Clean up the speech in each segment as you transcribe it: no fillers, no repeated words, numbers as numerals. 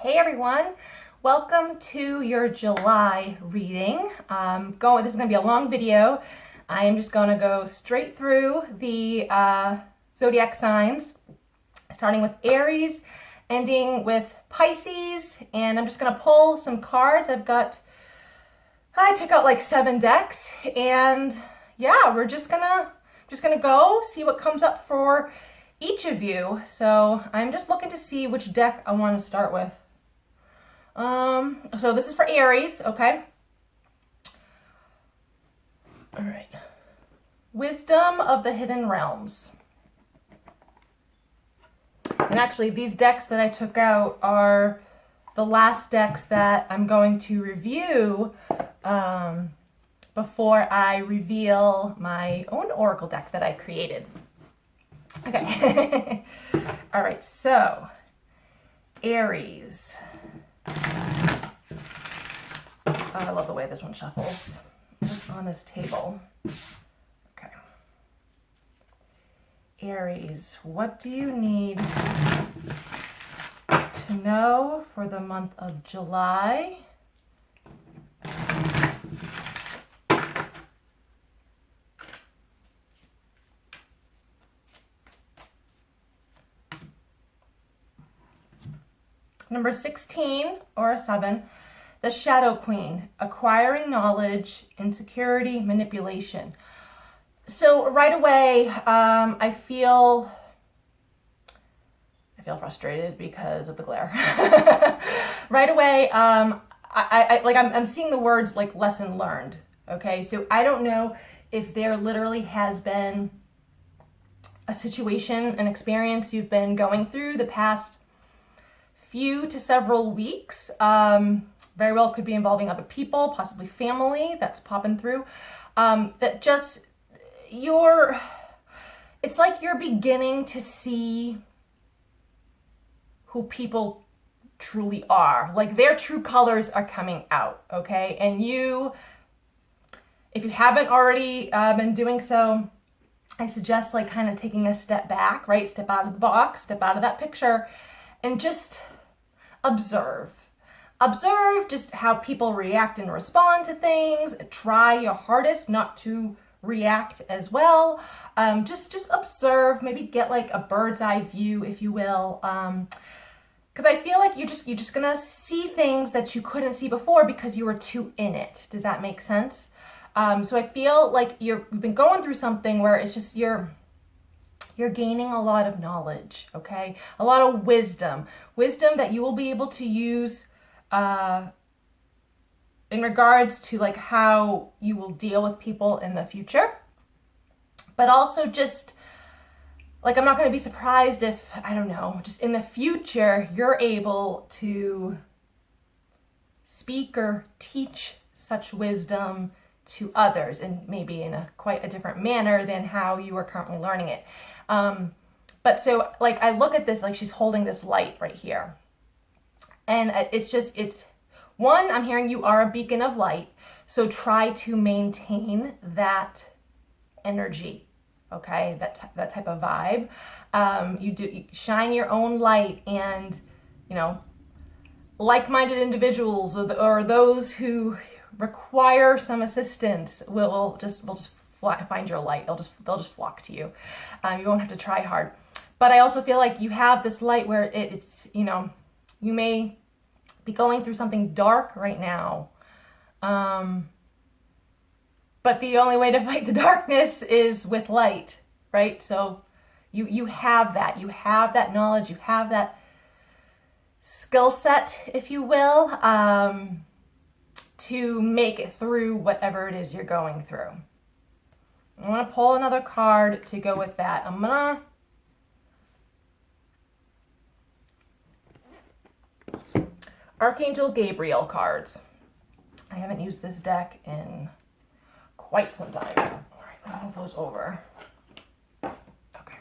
Hey everyone, welcome to your July reading. This is going to be a long video. I am just going to go straight through the zodiac signs, starting with Aries, ending with Pisces, and I'm just going to pull some cards. I took out like 7 decks, and yeah, we're just gonna go see what comes up for each of you. So I'm just looking to see which deck I want to start with. So this is for Aries, okay? All right. Wisdom of the Hidden Realms. And actually, these decks that I took out are the last decks that I'm going to review before I reveal my own oracle deck that I created. Okay. All right, so Aries. Oh, I love the way this one shuffles. Just on this table. Okay. Aries, what do you need to know for the month of July? Number 16 or a 7, the Shadow Queen, acquiring knowledge, insecurity, manipulation. So right away, I feel frustrated because of the glare. Right away, I'm seeing the words like lesson learned. Okay, so I don't know if there literally has been a situation, an experience you've been going through the past few to several weeks. Very well could be involving other people, possibly family that's popping through. That just it's like you're beginning to see who people truly are. Like their true colors are coming out, okay? And if you haven't already been doing so, I suggest like kind of taking a step back, right? Step out of the box, step out of that picture, and just observe just how people react and respond to things. Try your hardest not to react as well. Just observe, maybe get like a bird's eye view, if you will. Because I feel like you're just gonna see things that you couldn't see before because you were too in it. Does that make sense? So I feel like you've been going through something where it's just you're gaining a lot of knowledge, okay? A lot of wisdom that you will be able to use in regards to like how you will deal with people in the future. But also just like, I'm not going to be surprised if, I don't know, just in the future, you're able to speak or teach such wisdom to others, and maybe in quite a different manner than how you are currently learning it. But so like I look at this, like she's holding this light right here. And it's one, I'm hearing you are a beacon of light. So try to maintain that energy, okay? That type of vibe. You shine your own light, and, you know, like-minded individuals or those who require some assistance will just find your light. They'll just flock to you. You won't have to try hard. But I also feel like you have this light where it's, you know, you may be going through something dark right now. But the only way to fight the darkness is with light, right? So you have that. You have that knowledge. You have that skill set, if you will, to make it through whatever it is you're going through. I want to pull another card to go with that. I'm gonna Archangel Gabriel cards. I haven't used this deck in quite some time. All right, I'll move those over. Okay.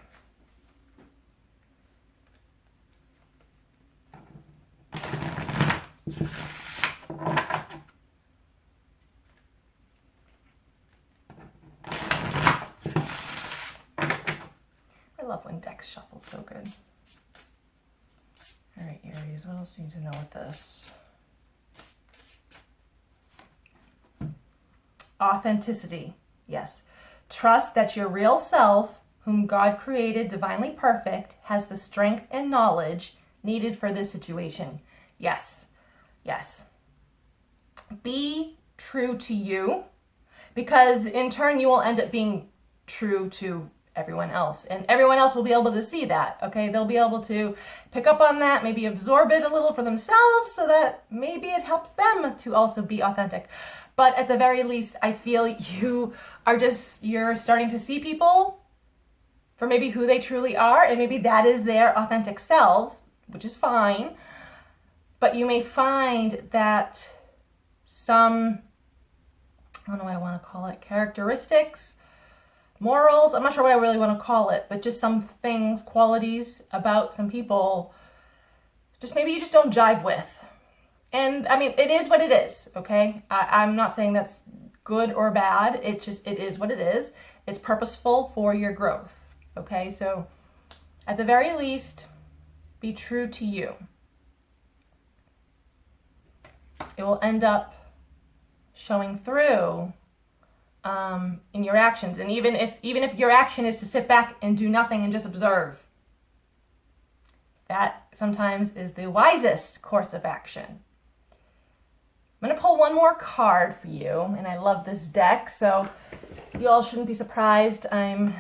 I love when decks shuffle so good. All right, Aries, What else do you need to know with this? Authenticity. Yes. Trust that your real self, whom God created divinely perfect, has the strength and knowledge needed for this situation. Yes. Yes. Be true to you, because in turn you will end up being true to everyone else, and everyone else will be able to see that. Okay, they'll be able to pick up on that, maybe absorb it a little for themselves, so that maybe it helps them to also be authentic. But at the very least, I feel you're starting to see people for maybe who they truly are, and maybe that is their authentic selves, which is fine. But you may find that some, I don't know what I want to call it, characteristics, morals, I'm not sure what I really want to call it, but just some things, qualities about some people, just maybe you just don't jive with. And I mean, it is what it is, okay? I'm not saying that's good or bad. It is what it is. It's purposeful for your growth, okay? So at the very least, be true to you. It will end up showing through in your actions. And even if your action is to sit back and do nothing and just observe, that sometimes is the wisest course of action. I'm going to pull one more card for you, and I love this deck, so you all shouldn't be surprised. I'm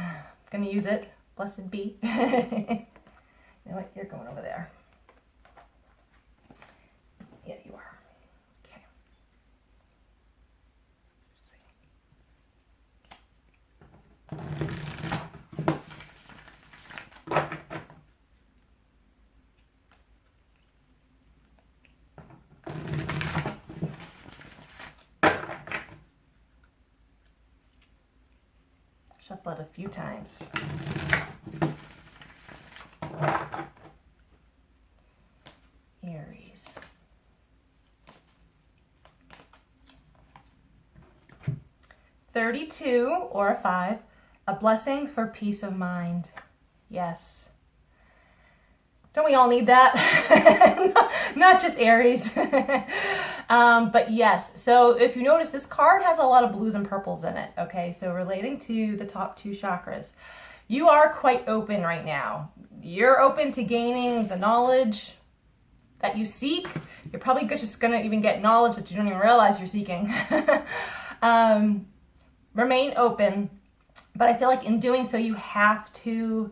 going to use it. Blessed be. You know what? You're going over there. Yeah, you are. Okay. Shuffle it a few times. Aries. $32 or a 5, a blessing for peace of mind. Yes. Don't we all need that? Not just Aries. But yes, so if you notice, this card has a lot of blues and purples in it, okay? So relating to the top 2 chakras, you are quite open right now. You're open to gaining the knowledge that you seek. You're probably just going to even get knowledge that you don't even realize you're seeking. Remain open, but I feel like in doing so, you have to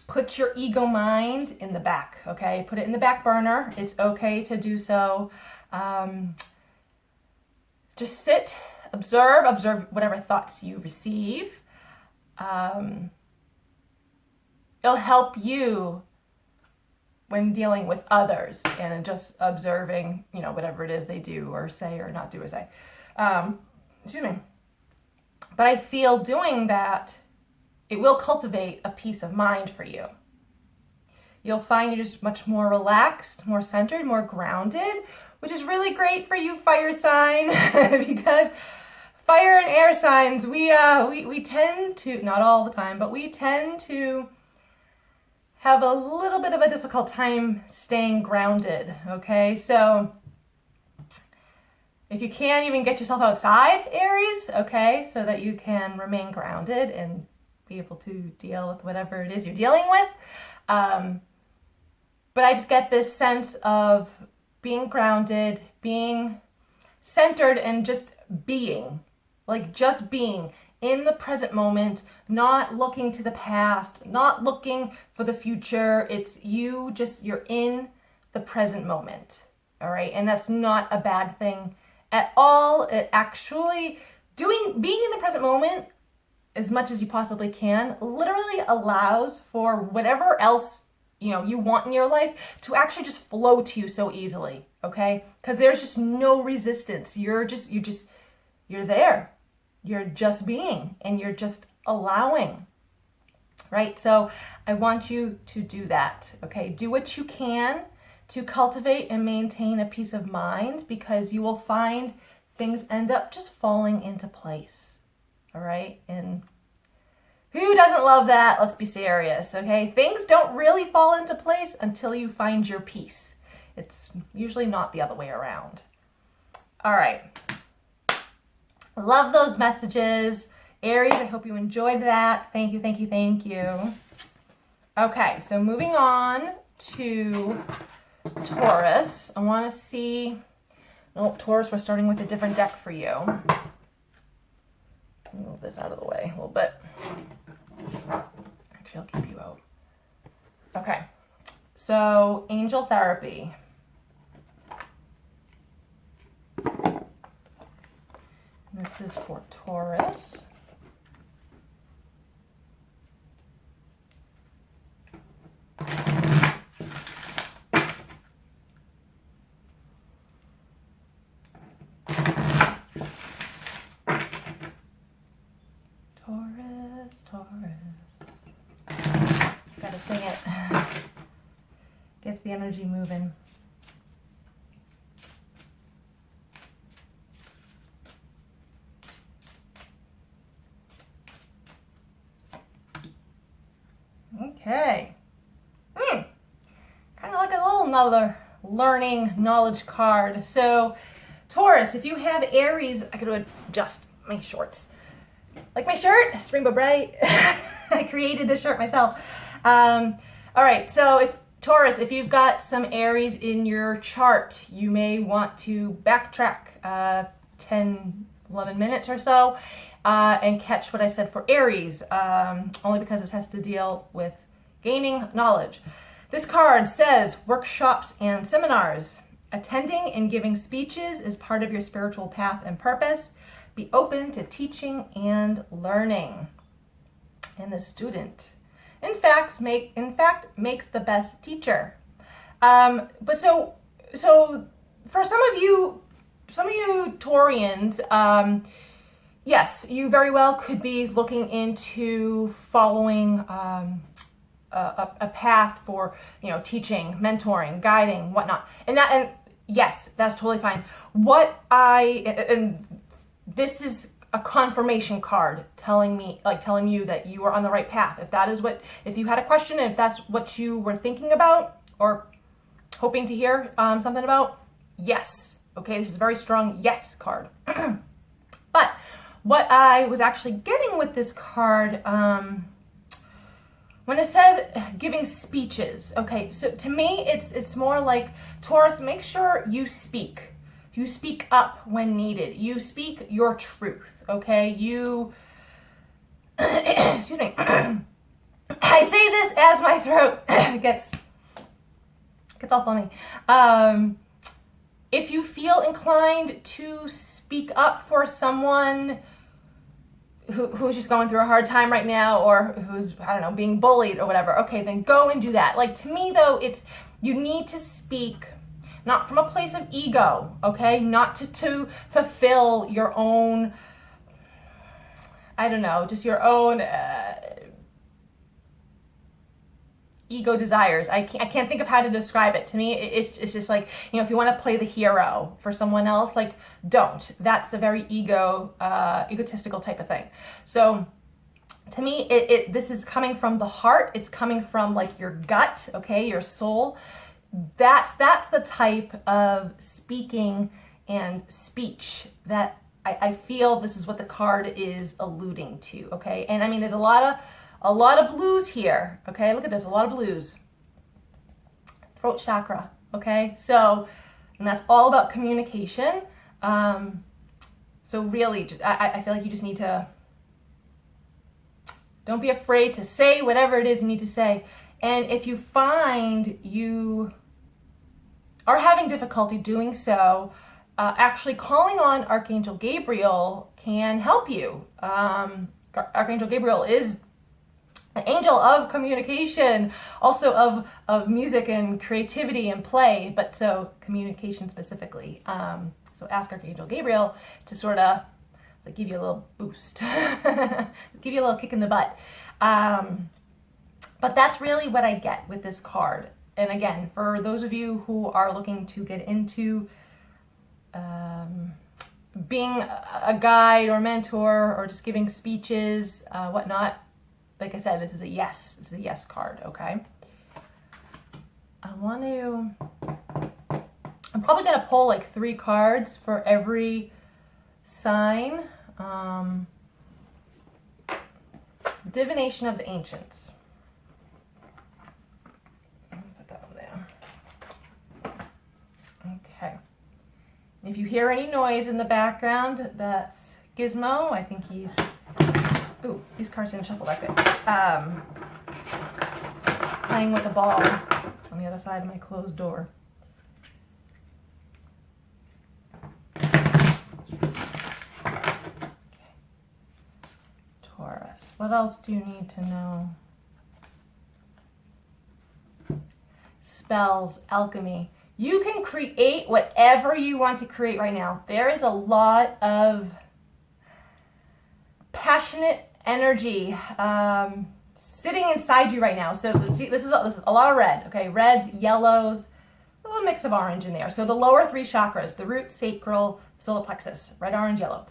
put your ego mind in the back, okay? Put it in the back burner. It's okay to do so. Just sit, observe whatever thoughts you receive. It'll help you when dealing with others and just observing, whatever it is they do or say or not do or say. Excuse me. But I feel doing that, it will cultivate a peace of mind for you. You'll find you're just much more relaxed, more centered, more grounded, which is really great for you, fire sign, because fire and air signs, we tend to, not all the time, but we tend to have a little bit of a difficult time staying grounded, okay? So if you can, even get yourself outside, Aries, okay, so that you can remain grounded and be able to deal with whatever it is you're dealing with. But I just get this sense of being grounded, being centered, and just being, like just being in the present moment, not looking to the past, not looking for the future. It's you're in the present moment, all right? And that's not a bad thing at all. It actually, being in the present moment as much as you possibly can literally allows for whatever else you want in your life to actually just flow to you so easily, okay? Because there's just no resistance. You're there. You're just being, and you're just allowing, right? So I want you to do that, okay? Do what you can to cultivate and maintain a peace of mind, because you will find things end up just falling into place, all right? And who doesn't love that? Let's be serious, okay? Things don't really fall into place until you find your peace. It's usually not the other way around. All right. Love those messages. Aries, I hope you enjoyed that. Thank you, thank you, thank you. Okay, so moving on to Taurus. I want to see... Oh, Taurus, we're starting with a different deck for you. Move this out of the way a little bit. Actually, I'll keep you out. Okay, so angel therapy. This is for Taurus. Gotta sing it. Gets the energy moving. Okay. Kind of like a little another learning knowledge card. So, Taurus, if you have Aries, I gotta adjust my shorts. Like my shirt, it's Rainbow Bright. I created this shirt myself. All right, so if Taurus, if you've got some Aries in your chart, you may want to backtrack 10, 11 minutes or so and catch what I said for Aries, only because this has to deal with gaining knowledge. This card says workshops and seminars. Attending and giving speeches is part of your spiritual path and purpose. Be open to teaching and learning. And the student, in fact, makes the best teacher. But so for some of you Taurians, yes, you very well could be looking into following a path for, teaching, mentoring, guiding, whatnot. And yes, that's totally fine. This is a confirmation card telling you that you are on the right path. If you had a question, if that's what you were thinking about or hoping to hear something about, yes. Okay, this is a very strong yes card. But what I was actually getting with this card, when I said giving speeches, okay, so to me, it's more like, Taurus, make sure you speak. You speak up when needed. You speak your truth, okay? Excuse me. I say this as my throat gets all funny. If you feel inclined to speak up for someone who's just going through a hard time right now, or who's, being bullied or whatever, okay, then go and do that. Like, to me, though, you need to speak not from a place of ego, okay? Not to fulfill your own, just your own ego desires. I can't think of how to describe it. To me, it's just like, if you want to play the hero for someone else, like, don't. That's a very egotistical type of thing. So to me, this is coming from the heart. It's coming from like your gut, okay, your soul. That's the type of speaking and speech that I feel this is what the card is alluding to, okay? And I mean, there's a lot of blues here, okay? Look at this, a lot of blues. Throat chakra, okay? So, and that's all about communication. So really, I feel like you just need to, don't be afraid to say whatever it is you need to say. And if you find you are having difficulty doing so, actually calling on Archangel Gabriel can help you. Archangel Gabriel is an angel of communication, also of music and creativity and play, but so communication specifically. So ask Archangel Gabriel to sort of give you a little boost, give you a little kick in the butt. But that's really what I get with this card. And again, for those of you who are looking to get into being a guide or mentor or just giving speeches, whatnot, like I said, this is a yes. This is a yes card, okay? I want to probably going to pull like 3 cards for every sign. Divination of the Ancients. Put that one there. Okay. If you hear any noise in the background, that's Gizmo. I think he's... Ooh, these cards didn't shuffle that good. Playing with the ball on the other side of my closed door. Taurus. What else do you need to know? Spells, alchemy. You can create whatever you want to create right now. There is a lot of passionate energy sitting inside you right now. So see, this is a lot of red. Okay, reds, yellows, a little mix of orange in there. So the lower 3 chakras: the root, sacral, solar plexus, red, orange, yellow.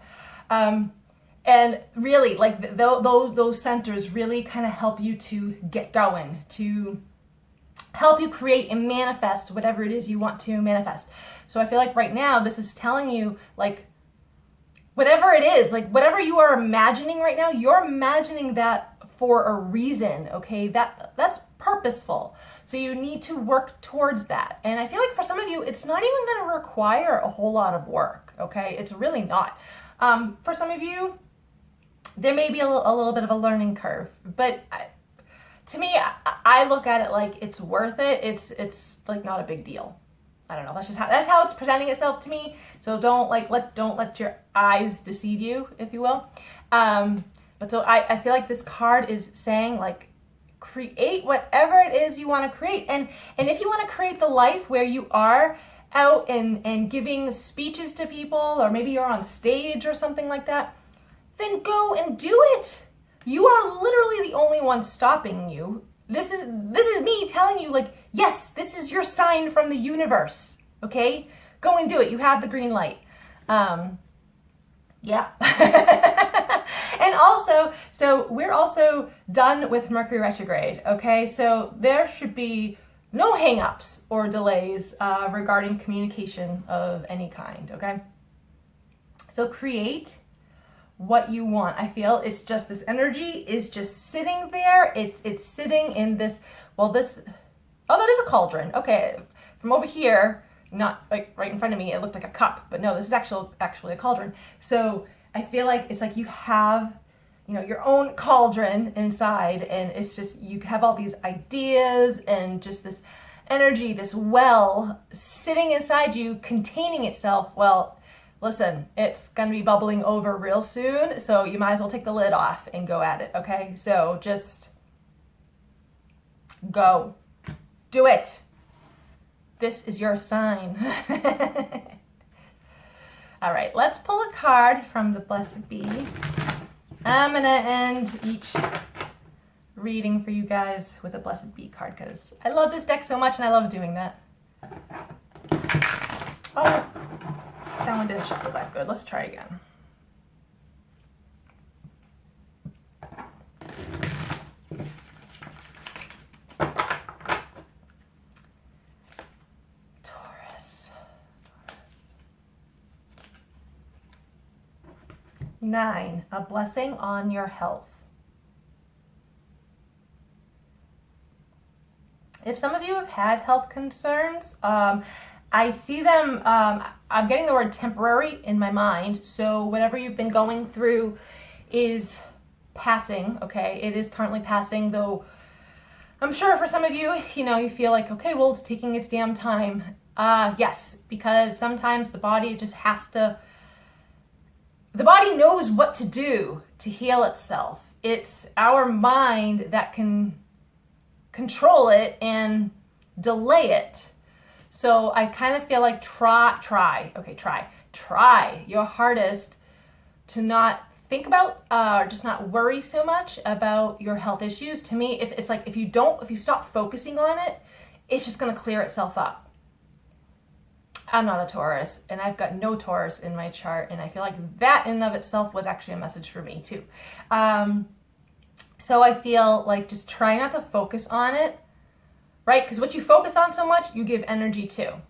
And really, like those centers really kind of help you to get going, to help you create and manifest whatever it is you want to manifest. So I feel like right now this is telling you, like, whatever it is, like whatever you are imagining right now, you're imagining that for a reason, okay? That's purposeful. So you need to work towards that. And I feel like for some of you, it's not even going to require a whole lot of work, okay? It's really not. For some of you, there may be a little bit of a learning curve, but to me, I look at it like it's worth it. It's like not a big deal. I don't know. That's how it's presenting itself to me. So don't let your eyes deceive you, if you will. But so I feel like this card is saying, like, create whatever it is you want to create. And if you want to create the life where you are out and giving speeches to people, or maybe you're on stage or something like that, then go and do it. You are literally the only one stopping you. This is me telling you, like, yes, this is your sign from the universe, okay? Go and do it. You have the green light. Yeah. And also, so we're also done with Mercury retrograde, okay? So there should be no hangups or delays regarding communication of any kind, okay? So create what you want. I feel it's just, this energy is just sitting there. It's sitting in this, well, this, oh, that is a cauldron. Okay, from over here, not like right in front of me, it looked like a cup, but no, this is actually a cauldron. So I feel like it's like you have, you know, your own cauldron inside, and it's just, you have all these ideas and just this energy, this well sitting inside you, containing itself. Well, listen, it's going to be bubbling over real soon, so you might as well take the lid off and go at it, okay? So just go. Do it. This is your sign. All right, let's pull a card from the Blessed Bee. I'm going to end each reading for you guys with a Blessed Bee card because I love this deck so much and I love doing that. Oh, that one didn't shuffle that good. Let's try again. Taurus. 9, a blessing on your health. If some of you have had health concerns, I see them, I'm getting the word temporary in my mind. So whatever you've been going through is passing, okay? It is currently passing, though I'm sure for some of you, you know, you feel like, okay, well, it's taking its damn time. Yes, because sometimes the body just has to, the body knows what to do to heal itself. It's our mind that can control it and delay it. So I kind of feel like try your hardest to not think about, or just not worry so much about your health issues. To me, it's like if you stop focusing on it, it's just going to clear itself up. I'm not a Taurus, and I've got no Taurus in my chart, and I feel like that in and of itself was actually a message for me too. So I feel like just try not to focus on it, right? Because what you focus on so much, you give energy to.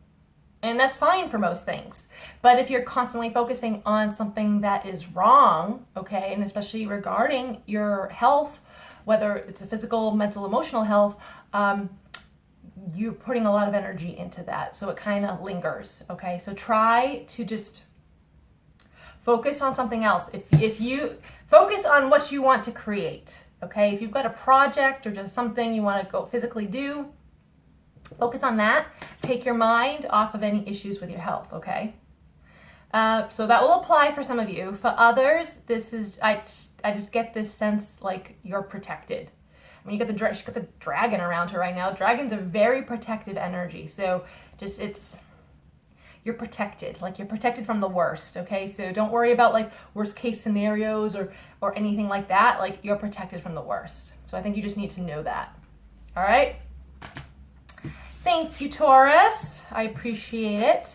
And that's fine for most things. But if you're constantly focusing on something that is wrong, okay, and especially regarding your health, whether it's a physical, mental, emotional health, you're putting a lot of energy into that. So it kind of lingers, okay? So try to just focus on something else. If you focus on what you want to create, okay? If you've got a project or just something you want to go physically do, focus on that. Take your mind off of any issues with your health, okay? So that will apply for some of you. For others, this is, I just get this sense like you're protected. I mean, she's got the dragon around her right now. Dragons are very protective energy. So just, you're protected. Like, you're protected from the worst, okay? So don't worry about like worst case scenarios or anything like that. Like, you're protected from the worst. So I think you just need to know that. All right? Thank you, Taurus. I appreciate it.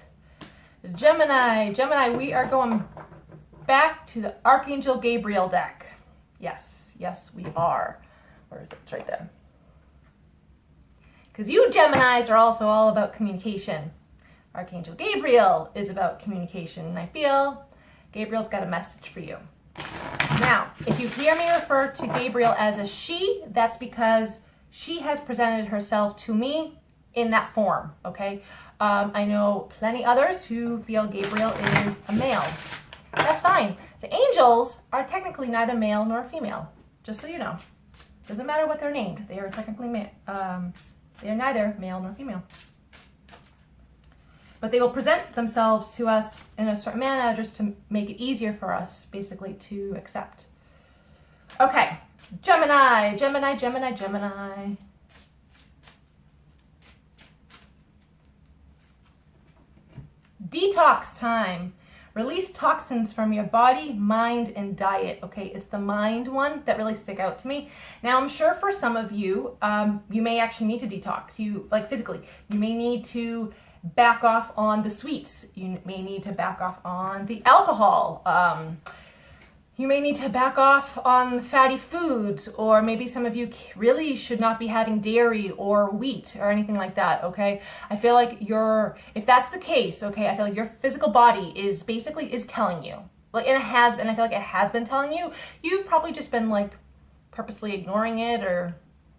Gemini, we are going back to the Archangel Gabriel deck. Yes, we are. Where is it? It's right there. Because you Geminis are also all about communication. Archangel Gabriel is about communication, and I feel Gabriel's got a message for you. Now, if you hear me refer to Gabriel as a she, that's because she has presented herself to me in that form, okay? I know plenty others who feel Gabriel is a male. That's fine. The angels are technically neither male nor female, just so you know. Doesn't matter what they're named. They are technically they are neither male nor female. But they will present themselves to us in a certain manner just to make it easier for us, basically, to accept. Okay, Gemini. Detox time. Release toxins from your body, mind, and diet. Okay, it's the mind one that really stick out to me. Now, I'm sure for some of you, you may actually need to detox. You, like physically, you may need to back off on the sweets. You may need to back off on the alcohol. You may need to back off on fatty foods, or maybe some of you really should not be having dairy or wheat or anything like that, okay? I feel like if that's the case, okay, I feel like your physical body is telling you. Like, and I feel like it has been telling you. You've probably just been like purposely ignoring it or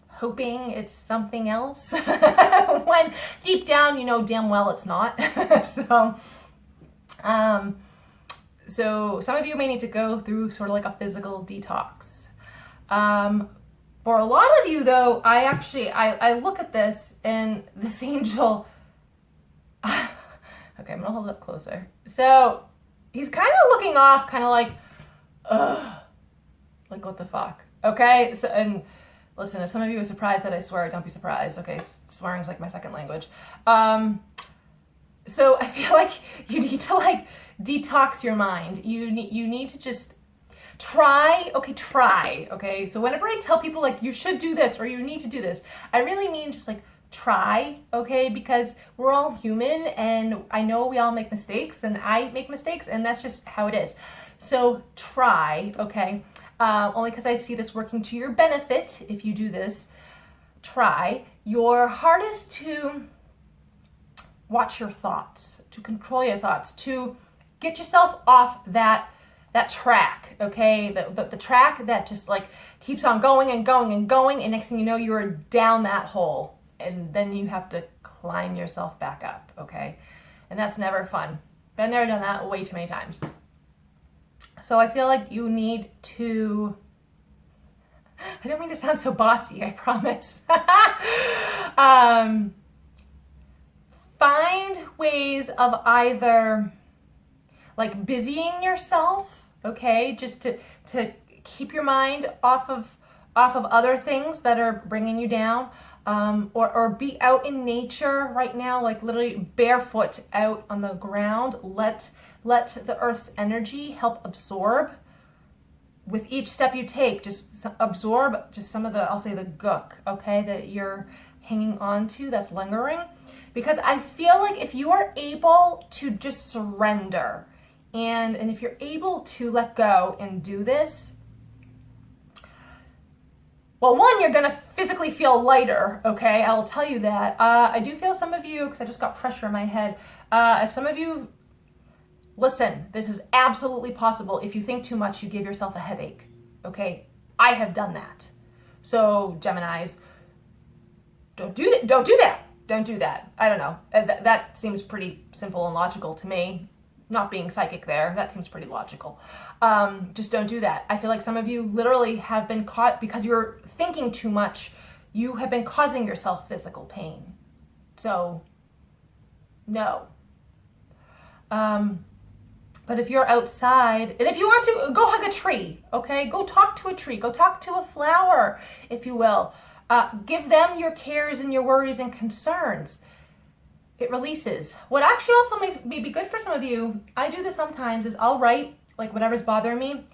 hoping it's something else when deep down you know damn well it's not. So some of you may need to go through sort of like a physical detox. For a lot of you though, I look at this and this angel, okay, I'm gonna hold it up closer. So he's kind of looking off, kind of like, ugh, like what the fuck, okay? So, and listen, if some of you are surprised that I swear, don't be surprised, okay? Swearing is like my second language. So I feel like you need to like detox your mind. You need to just try, okay? So whenever I tell people like you should do this or you need to do this, I really mean just like try, okay? Because we're all human and I know we all make mistakes and I make mistakes and that's just how it is. So try, okay? Only because I see this working to your benefit if you do this. Try your hardest to watch your thoughts, to control your thoughts, to get yourself off that track, okay? The track that just like keeps on going and going and going, and next thing you know, you're down that hole, and then you have to climb yourself back up, okay? And that's never fun. Been there, done that way too many times. So I feel like you need to, I don't mean to sound so bossy, I promise. Find ways of either like busying yourself, okay, just to keep your mind off of other things that are bringing you down, or be out in nature right now, like literally barefoot out on the ground. Let the earth's energy help absorb. With each step you take, just absorb just some of the, I'll say the gook, okay, that you're hanging on to, that's lingering. Because I feel like if you are able to just surrender and if you're able to let go and do this, well, one, you're going to physically feel lighter, okay? I will tell you that. I do feel some of you, because I just got pressure in my head, if some of you, listen, this is absolutely possible. If you think too much, you give yourself a headache, okay? I have done that. So, Geminis, don't do that. Don't do that. Don't do that. I don't know. That seems pretty simple and logical to me. Not being psychic there, that seems pretty logical. Just don't do that. I feel like some of you literally have been caught because you're thinking too much. You have been causing yourself physical pain. So, no. But if you're outside, and if you want to, go hug a tree, okay? Go talk to a tree. Go talk to a flower, if you will. Give them your cares and your worries and concerns. It releases. What actually also may be good for some of you, I do this sometimes, is I'll write like whatever's bothering me,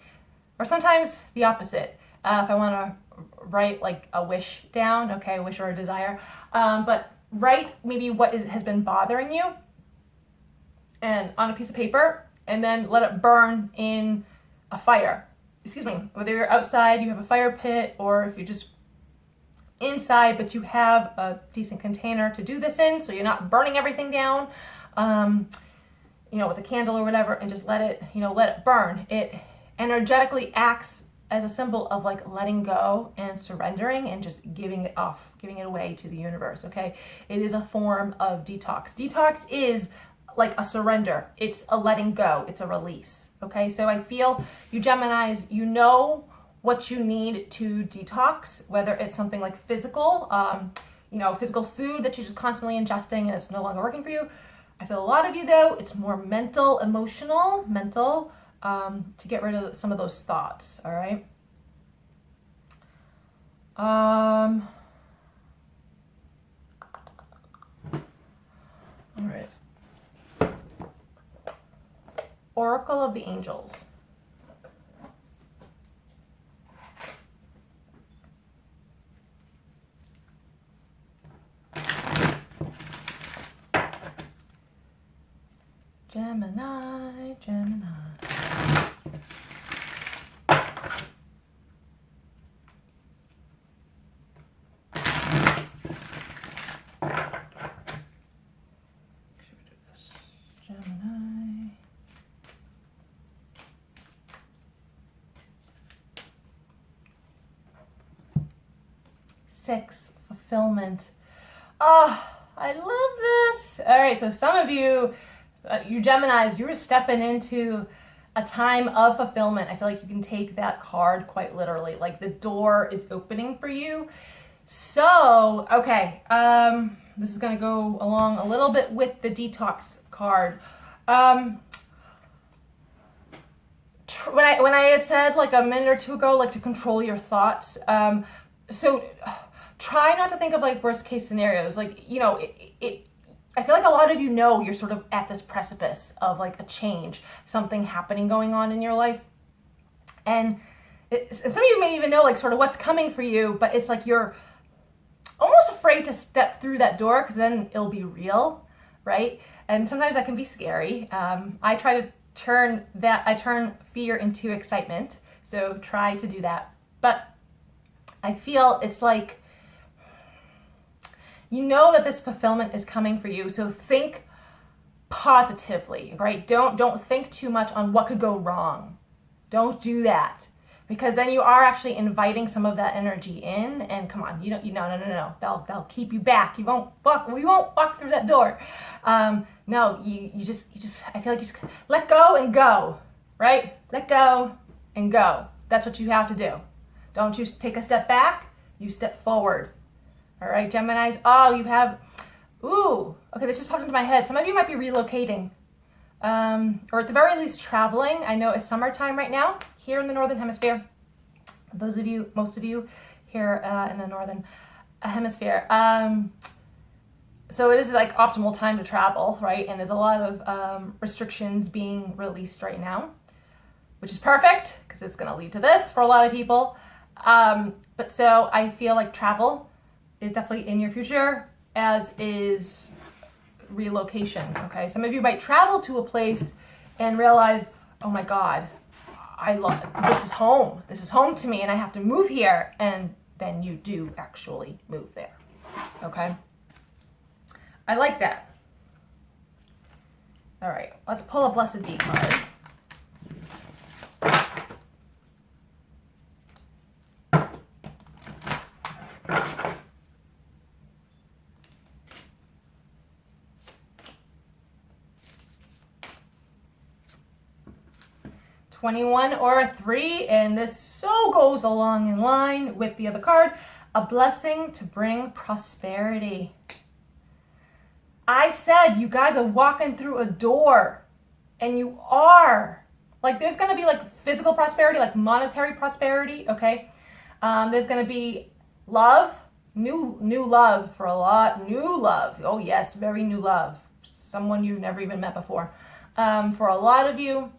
or sometimes the opposite. If I want to write like a wish down, okay, a wish or a desire, but write maybe what has been bothering you and on a piece of paper, and then let it burn in a fire. Excuse me, whether you're outside, you have a fire pit, or if you're just inside, but you have a decent container to do this in, so you're not burning everything down, with a candle or whatever, and just let it burn. It energetically acts as a symbol of like letting go and surrendering and just giving it off, giving it away to the universe, okay? It is a form of detox. Detox is like a surrender. It's a letting go. It's a release, okay? So I feel you Geminis, you know what you need to detox, whether it's something like physical, physical food that you're just constantly ingesting and it's no longer working for you. I feel a lot of you though, it's more mental, to get rid of some of those thoughts, all right? All right. Oracle of the Angels. Gemini, Gemini. Should we do this? Gemini. Six, fulfillment. Oh, I love this. All right, so some of you, you Geminis, you're stepping into a time of fulfillment. I feel like you can take that card quite literally. Like the door is opening for you. So, okay, this is going to go along a little bit with the detox card. When I had said like a minute or two ago, like to control your thoughts. So try not to think of like worst case scenarios. Like, I feel like a lot of you know you're sort of at this precipice of like a change, something happening going on in your life. And some of you may even know like sort of what's coming for you, but it's like you're almost afraid to step through that door because then it'll be real, right? And sometimes that can be scary. I try to turn fear into excitement. So try to do that. But I feel it's like, you know that this fulfillment is coming for you, so think positively, right? Don't think too much on what could go wrong. Don't do that, because then you are actually inviting some of that energy in. And come on, no. They'll keep you back. We won't walk through that door. No, you just. I feel like you just let go and go, right? Let go and go. That's what you have to do. Don't you take a step back. You step forward. All right, Geminis. Oh, you have, okay, this just popped into my head. Some of you might be relocating, or at the very least traveling. I know it's summertime right now here in the Northern Hemisphere. Most of you here in the Northern Hemisphere. So it is like optimal time to travel, right? And there's a lot of restrictions being released right now, which is perfect because it's going to lead to this for a lot of people. But so I feel like travel is definitely in your future, as is relocation, okay? Some of you might travel to a place and realize, oh my God, this is home. This is home to me and I have to move here. And then you do actually move there. Okay? I like that. All right, let's pull a Blessed Bee card. $21 or a 3, and this so goes along in line with the other card, a blessing to bring prosperity. I said you guys are walking through a door, and you are. Like, there's going to be like physical prosperity, like monetary prosperity, okay? There's going to be love, new love for a lot, new love. Oh yes, very new love. Someone you've never even met before. For a lot of you,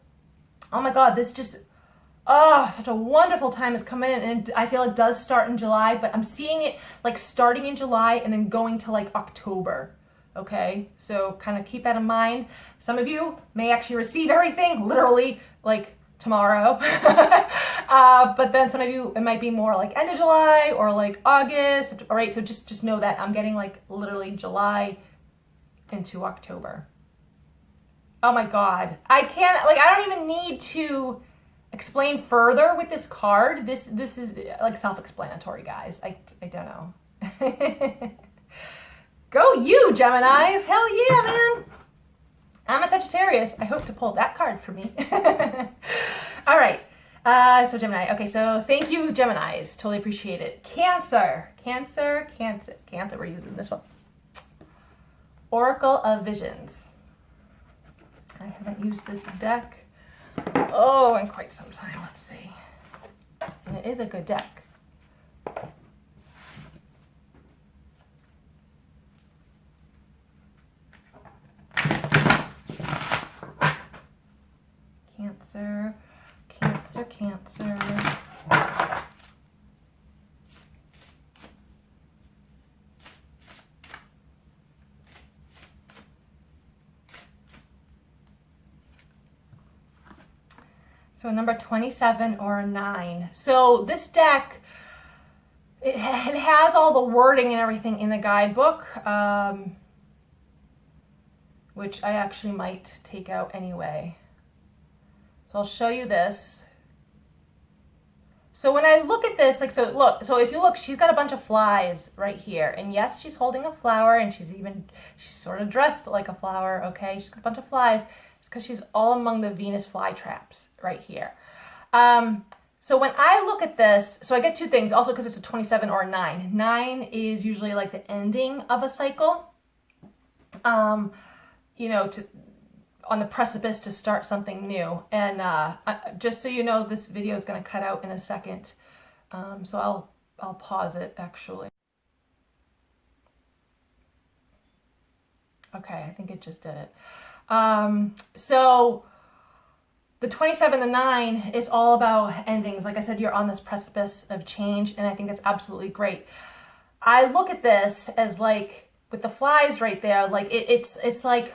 oh my God, this just, such a wonderful time is coming in, and I feel it does start in July, but I'm seeing it like starting in July and then going to like October, okay? So kind of keep that in mind. Some of you may actually receive everything literally like tomorrow, but then some of you, it might be more like end of July or like August, all right? So just know that I'm getting like literally July into October. Oh my God, I can't, like, I don't even need to explain further with this card. This is like self-explanatory, guys. I don't know. Go you, Geminis. Hell yeah, man. I'm a Sagittarius. I hope to pull that card for me. All right, so Gemini. Okay, so thank you, Geminis. Totally appreciate it. Cancer. We're using this one. Oracle of Visions. I haven't used this deck, in quite some time. Let's see. And it is a good deck. Cancer. So number 27 or a 9. So this deck, it has all the wording and everything in the guidebook, which I actually might take out anyway. So I'll show you this. So when I look at this, like, so if you look, she's got a bunch of flies right here. And yes, she's holding a flower, and she's sort of dressed like a flower, okay? She's got a bunch of flies. It's because she's all among the Venus flytraps right here. So when I look at this, so I get two things, also because it's a 27 or a 9. 9 is usually like the ending of a cycle, you know, on the precipice to start something new. And just so you know, this video is going to cut out in a second, so I'll pause it actually. Okay, I think it just did it. So the 27, the 9, is all about endings. Like I said, you're on this precipice of change, and I think it's absolutely great. I look at this as like, with the flies right there, like it's like,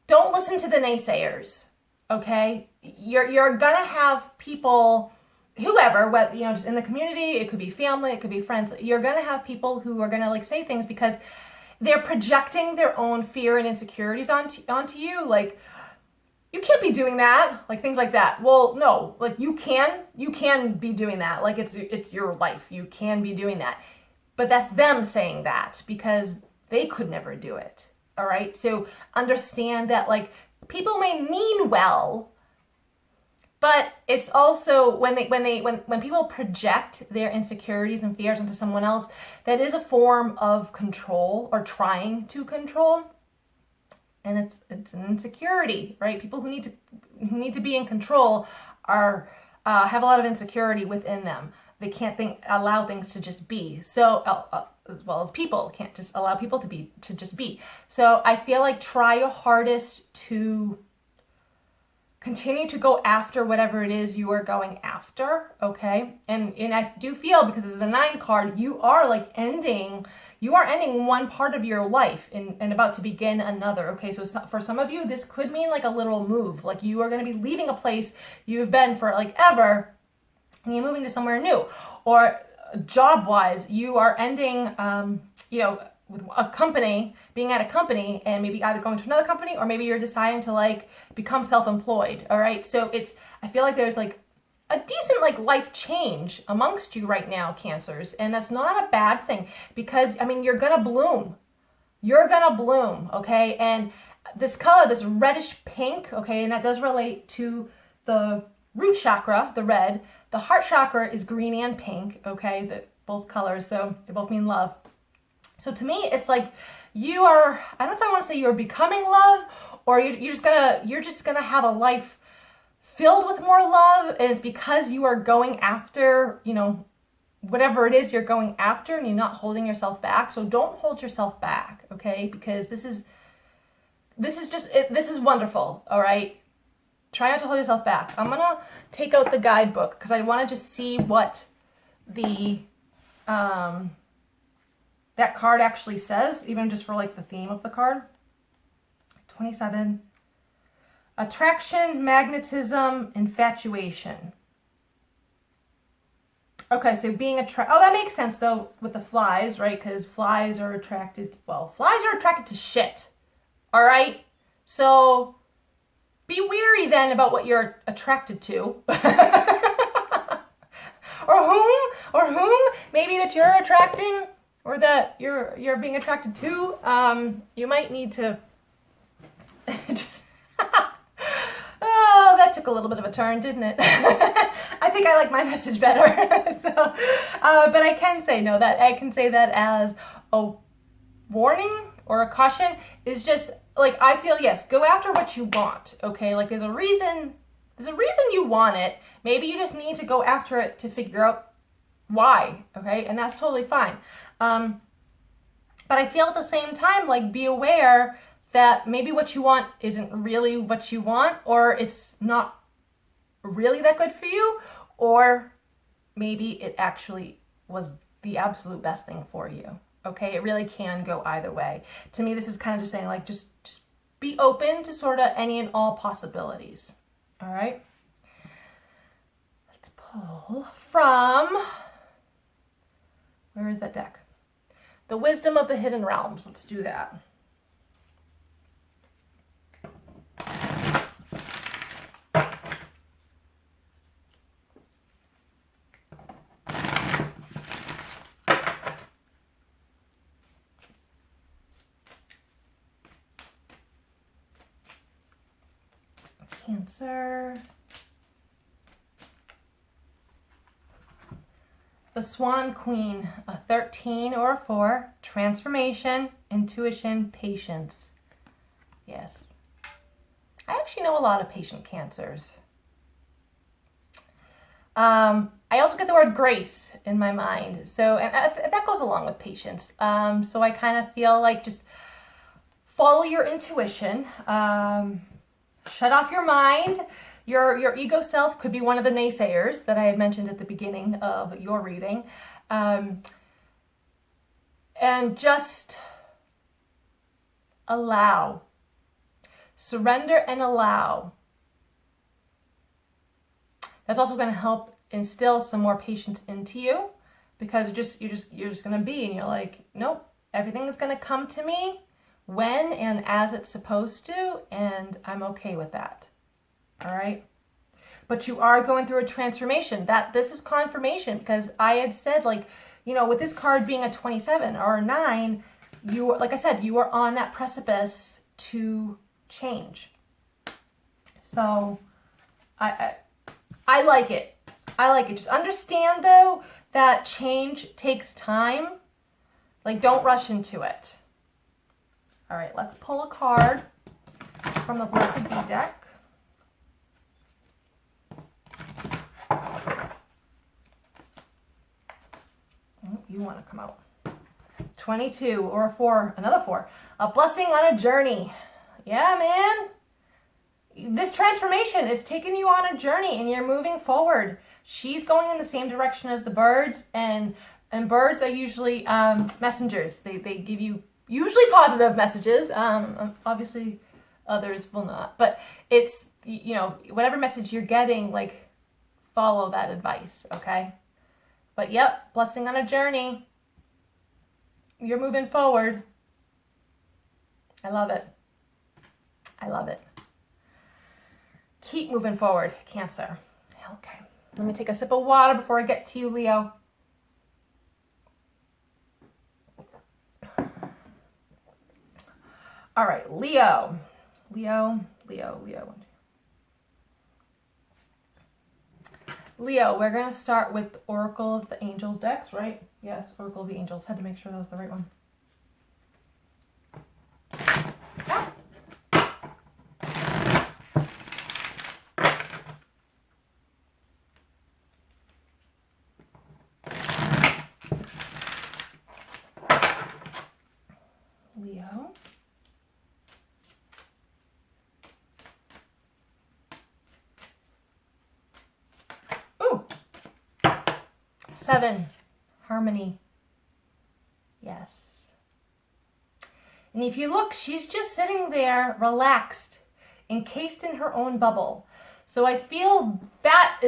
don't listen to the naysayers, okay? You're gonna have people, whoever, whether, you know, just in the community, it could be family, it could be friends. You're gonna have people who are gonna like say things because they're projecting their own fear and insecurities onto you. Like, you can't be doing that, like things like that. Well, no, like you can be doing that. Like it's your life. You can be doing that. But that's them saying that because they could never do it. All right? So understand that, like, people may mean well, but it's also when people project their insecurities and fears onto someone else, that is a form of control or trying to control. And it's an insecurity, right? People who need to be in control are have a lot of insecurity within them. They can't allow things to just be. So as well as people can't just allow people to just be. So I feel like try your hardest to continue to go after whatever it is you are going after, okay? And I do feel, because this is a 9 card, you are ending one part of your life and about to begin another, okay? So for some of you, this could mean like a literal move. Like you are going to be leaving a place you've been for like ever, and you're moving to somewhere new. or job-wise, you are ending, with a company, being at a company, and maybe either going to another company, or maybe you're deciding to like become self-employed. All right. So I feel like there's like a decent like life change amongst you right now, Cancers. And that's not a bad thing, because I mean, you're going to bloom. You're going to bloom. Okay. And this color, this reddish pink, okay, and that does relate to the root chakra, the red. The heart chakra is green and pink, okay, both colors, so they both mean love. So to me, it's like you are, I don't know if I want to say you're becoming love, or you're just gonna have a life filled with more love, and it's because you are going after, whatever it is you're going after, and you're not holding yourself back. So don't hold yourself back, okay? Because this is wonderful, all right? Try not to hold yourself back. I'm gonna take out the guidebook because I want to just see what the that card actually says, even just for like the theme of the card. 27. Attraction, magnetism, infatuation. Okay, so being attracted. Oh, that makes sense though with the flies, right? Because flies are attracted to shit. All right? So be wary then about what you're attracted to. or whom maybe that you're attracting, or that you're being attracted to. You might need to Oh, that took a little bit of a turn, didn't it? I think I like my message better. But I can say that as a warning or a caution, is just like, I feel, yes, go after what you want, okay? Like there's a reason you want it. Maybe you just need to go after it to figure out why, okay? And that's totally fine. But I feel at the same time, like, be aware that maybe what you want isn't really what you want, or it's not really that good for you, or maybe it actually was the absolute best thing for you. Okay, it really can go either way. To me, this is kind of just saying, like, just be open to sort of any and all possibilities. All right. Let's pull from, where is that deck? The Wisdom of the Hidden Realms. Let's do that. Cancer. The Swan Queen, a 13 or a 4, transformation, intuition, patience. Yes. I actually know a lot of patient Cancers. I also get the word grace in my mind. So, and that goes along with patience. So I kind of feel like just follow your intuition. Shut off your mind. Your ego self could be one of the naysayers that I had mentioned at the beginning of your reading. And just allow. Surrender and allow. That's also going to help instill some more patience into you, because you're just going to be, and you're like, nope, everything is going to come to me when and as it's supposed to, and I'm okay with that. All right. But you are going through a transformation. This is confirmation, because I had said, like, with this card being a 27 or a 9, like I said, you are on that precipice to change. So I like it. I like it. Just understand though that change takes time. Like, don't rush into it. All right, let's pull a card from the Blessed Bee deck. You want to come out. 22 or a 4, another 4. A blessing on a journey. Yeah, man. This transformation is taking you on a journey, and you're moving forward. She's going in the same direction as the birds, and birds are usually messengers. They give you usually positive messages. Obviously, others will not. But it's, whatever message you're getting, like, follow that advice, okay? But yep, blessing on a journey. You're moving forward. I love it. I love it. Keep moving forward, Cancer. Okay, let me take a sip of water before I get to you, Leo. All right, Leo. Leo. Leo, we're going to start with Oracle of the Angels decks, right? Yes, Oracle of the Angels. Had to make sure that was the right one. Ah. Leo. Ooh. 7. Harmony. Yes. And if you look, she's just sitting there relaxed, encased in her own bubble. So I feel that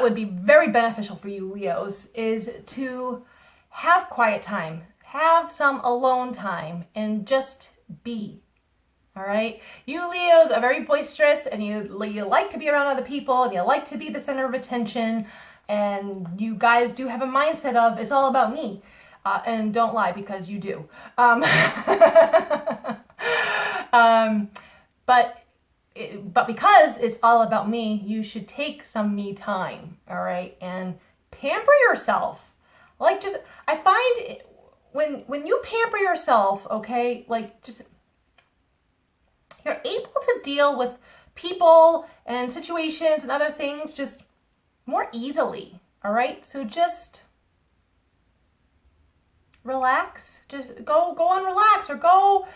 would be very beneficial for you, Leos, is to have quiet time, have some alone time, and just be. All right? You Leos are very boisterous, and you like to be around other people, and you like to be the center of attention, and you guys do have a mindset of, it's all about me. And don't lie, because you do. But because it's all about me, you should take some me time, all right? And pamper yourself. Like, just, I find when you pamper yourself, okay, like, just, you're able to deal with people and situations and other things just more easily, all right? So just relax. Just go on relax, or go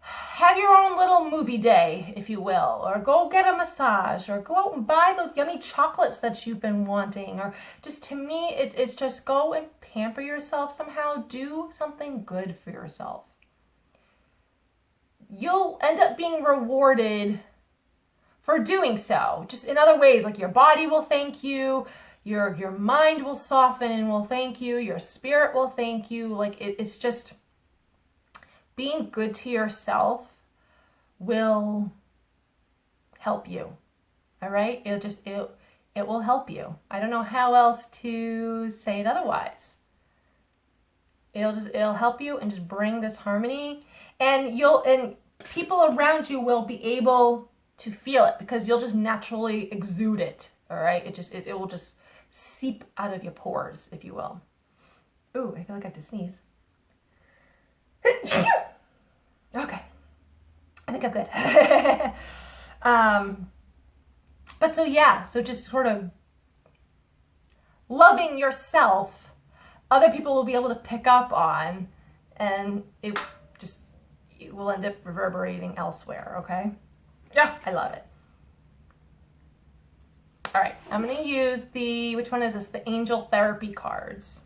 have your own little movie day, if you will, or go get a massage, or go out and buy those yummy chocolates that you've been wanting, or just, to me, it's just go and pamper yourself somehow. Do something good for yourself. You'll end up being rewarded for doing so, just in other ways, like your body will thank you, your mind will soften and will thank you, your spirit will thank you. Like, it's just, being good to yourself will help you. All right? It will help you. I don't know how else to say it otherwise. It'll help you and just bring this harmony, and people around you will be able to feel it, because you'll just naturally exude it. All right? It will just seep out of your pores, if you will. Ooh, I feel like I have to sneeze. Okay, I think I'm good. But so yeah, so just sort of loving yourself, other people will be able to pick up on, and it will end up reverberating elsewhere, okay? Yeah, I love it. All right, I'm gonna use which one is this? The Angel Therapy cards.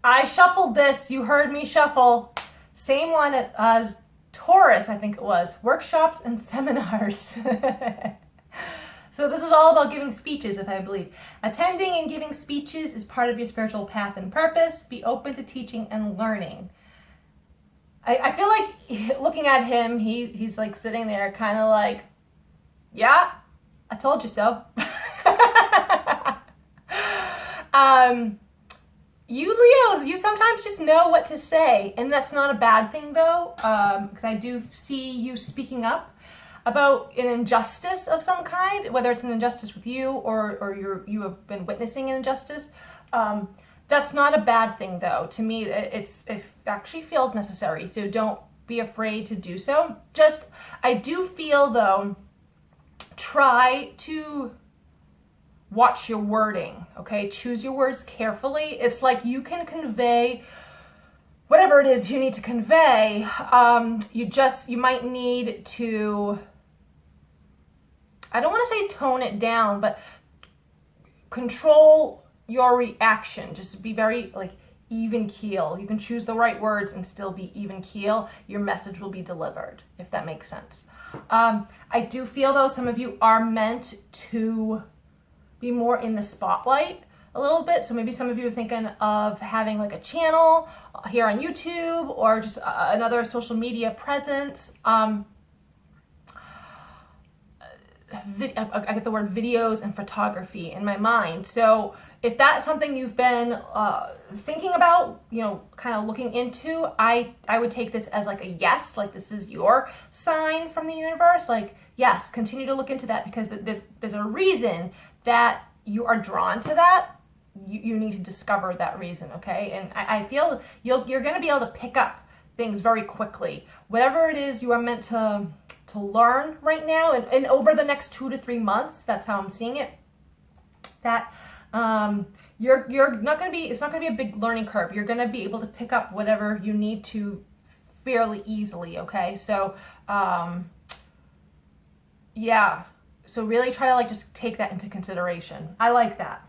I shuffled this. You heard me shuffle. Same one as Taurus, I think it was. Workshops and seminars. So this is all about giving speeches, if I believe. Attending and giving speeches is part of your spiritual path and purpose. Be open to teaching and learning. I feel like, looking at him, he's like sitting there kind of like, yeah, I told you so. You Leos, you sometimes just know what to say, and that's not a bad thing though, because I do see you speaking up about an injustice of some kind, whether it's an injustice with you or you have been witnessing an injustice. That's not a bad thing though. To me, it actually feels necessary, so don't be afraid to do so. Just, I do feel though, try to watch your wording, okay? Choose your words carefully. It's like you can convey whatever it is you need to convey. You might need to, I don't want to say tone it down, but control your reaction. Just be very like even keel. You can choose the right words and still be even keel. Your message will be delivered, if that makes sense. I do feel though some of you are meant to be more in the spotlight a little bit. So maybe some of you are thinking of having like a channel here on YouTube or just another social media presence. I get the word videos and photography in my mind. So if that's something you've been thinking about, you know, kind of looking into, I would take this as like a yes, like this is your sign from the universe. Like, yes, continue to look into that because there's a reason that you are drawn to that. You need to discover that reason, okay? And I feel you're going to be able to pick up things very quickly. Whatever it is you are meant to learn right now, and over the next 2 to 3 months, that's how I'm seeing it. That you're not going to be, it's not going to be a big learning curve. You're going to be able to pick up whatever you need to fairly easily, okay? So yeah, so really try to like just take that into consideration. I like that.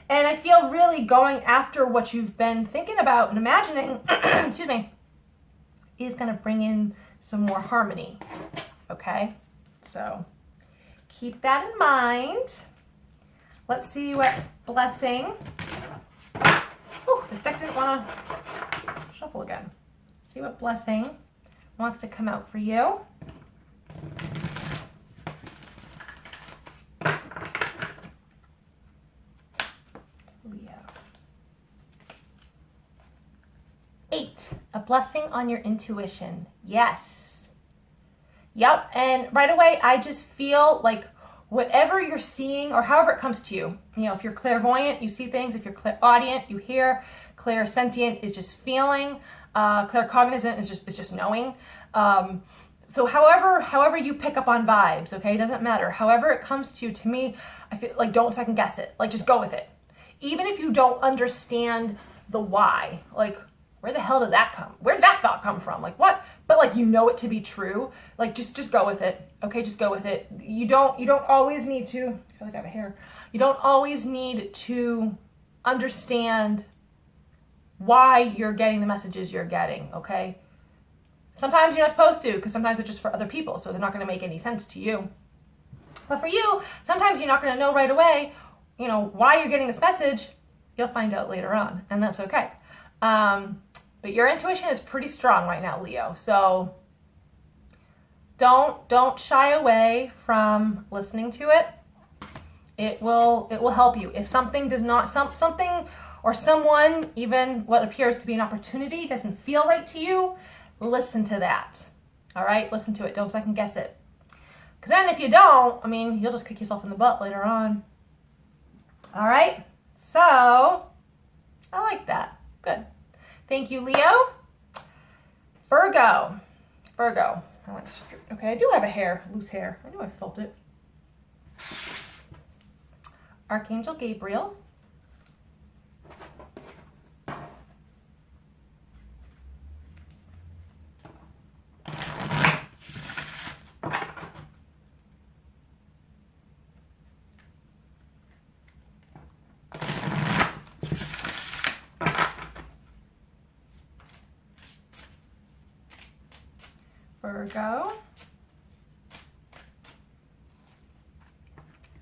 And I feel really going after what you've been thinking about and imagining, excuse me, is going to bring in some more harmony, okay? So keep that in mind. Let's see what blessing. Oh, this deck didn't want to shuffle again. See what blessing wants to come out for you. Leo. 8, a blessing on your intuition. Yes. Yep, and right away I just feel like whatever you're seeing or however it comes to you, you know, if you're clairvoyant, you see things. If you're clairaudient, you hear. Clairsentient is just feeling. Claircognizant is just knowing. So however you pick up on vibes, okay, it doesn't matter. However it comes to you, to me, I feel like don't second guess it. Like just go with it. Even if you don't understand the why, like where the hell did that come? Where did that thought come from? Like what? But like you know it to be true. Like just go with it. Okay, just go with it. You don't always need to, I feel like I have a hair. You don't always need to understand why you're getting the messages you're getting, okay? Sometimes you're not supposed to, because sometimes it's just for other people, so they're not going to make any sense to you. But for you, sometimes you're not going to know right away, you know, why you're getting this message. You'll find out later on, and that's okay. But your intuition is pretty strong right now, Leo. So don't shy away from listening to it. It will help you. If something does not, something or someone, even what appears to be an opportunity, doesn't feel right to you, listen to that. All right, listen to it. Don't second guess it. Because then if you don't, I mean, you'll just kick yourself in the butt later on. All right, so I like that. Good. Thank you, Leo. Virgo. I went straight. Okay, I do have a loose hair. I knew I felt it. Archangel Gabriel. Virgo.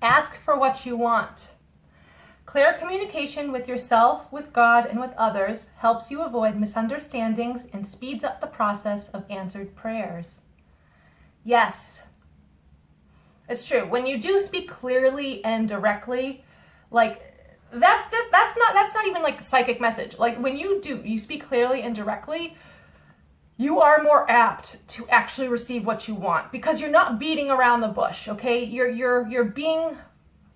Ask for what you want. Clear communication with yourself, with God, and with others helps you avoid misunderstandings and speeds up the process of answered prayers. Yes, it's true. When you do speak clearly and directly, like that's not even like a psychic message. Like when you speak clearly and directly, you are more apt to actually receive what you want because you're not beating around the bush, okay? You're being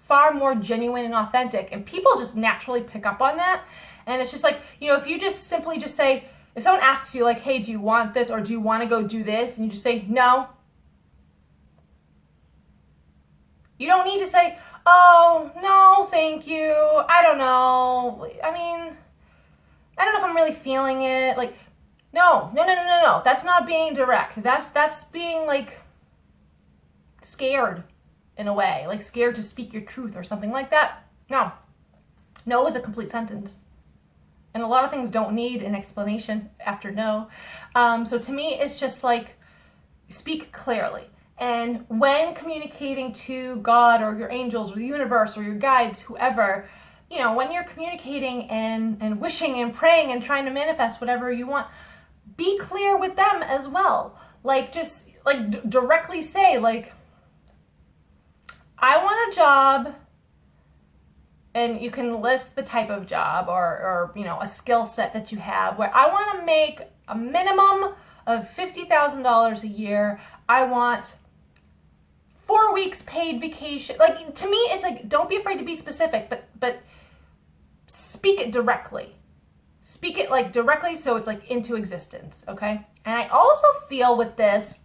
far more genuine and authentic, and people just naturally pick up on that. And it's just like, you know, if you just simply just say, if someone asks you like, hey, do you want this or do you want to go do this? And you just say, no. You don't need to say, oh, no, thank you. I don't know. I mean, I don't know if I'm really feeling it. Like, no. That's not being direct. That's being like scared in a way, like scared to speak your truth or something like that. No. No is a complete sentence. And a lot of things don't need an explanation after no. So to me, it's just like, speak clearly. And when communicating to God or your angels or the universe or your guides, whoever, you know, when you're communicating and wishing and praying and trying to manifest whatever you want, be clear with them as well. Like, just like directly say, like, I want a job, and you can list the type of job or you know, a skill set that you have, where I want to make a minimum of $50,000 a year. I want 4 weeks paid vacation. Like, to me, it's like, don't be afraid to be specific, but speak it directly. Speak it like directly, so it's like into existence, okay? And I also feel with this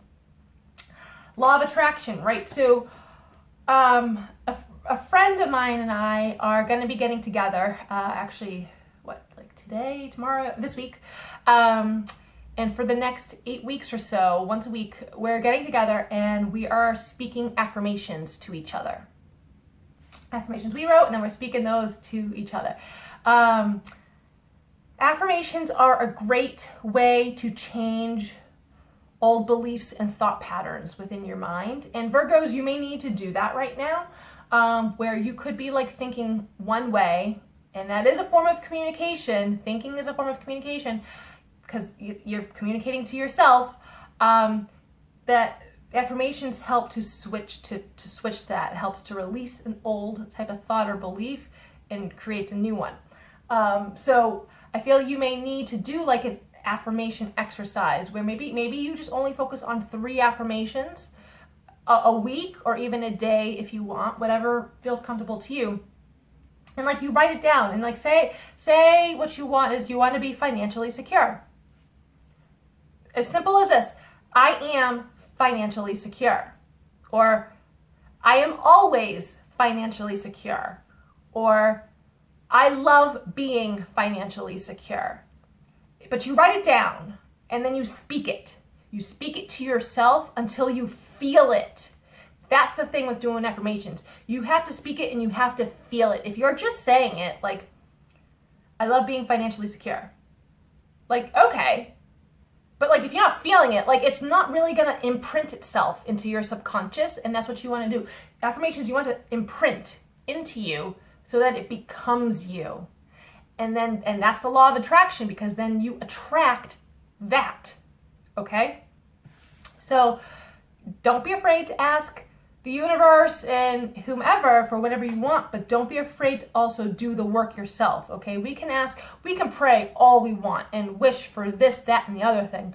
law of attraction, right? So a friend of mine and I are going to be getting together, actually, like today, tomorrow, this week, and for the next 8 weeks or so, once a week, we're getting together and we are speaking affirmations to each other. Affirmations we wrote, and then we're speaking those to each other. Affirmations are a great way to change old beliefs and thought patterns within your mind. And Virgos, you may need to do that right now, where you could be like thinking one way, and that is a form of communication. Thinking is a form of communication because you're communicating to yourself. That affirmations help to switch that. It helps to release an old type of thought or belief and creates a new one. So I feel you may need to do like an affirmation exercise where maybe you just only focus on 3 affirmations a week, or even a day if you want, whatever feels comfortable to you. And like, you write it down and like say what you want is, you want to be financially secure. As simple as this: I am financially secure, or I am always financially secure, or I love being financially secure. But you write it down and then you speak it. You speak it to yourself until you feel it. That's the thing with doing affirmations. You have to speak it and you have to feel it. If you're just saying it, like, I love being financially secure, like, okay. But like, if you're not feeling it, like, it's not really going to imprint itself into your subconscious, and that's what you want to do. Affirmations, you want to imprint into you so that it becomes you. And that's the law of attraction, because then you attract that, okay? So don't be afraid to ask the universe and whomever for whatever you want, but don't be afraid to also do the work yourself, okay? We can pray all we want and wish for this, that, and the other thing,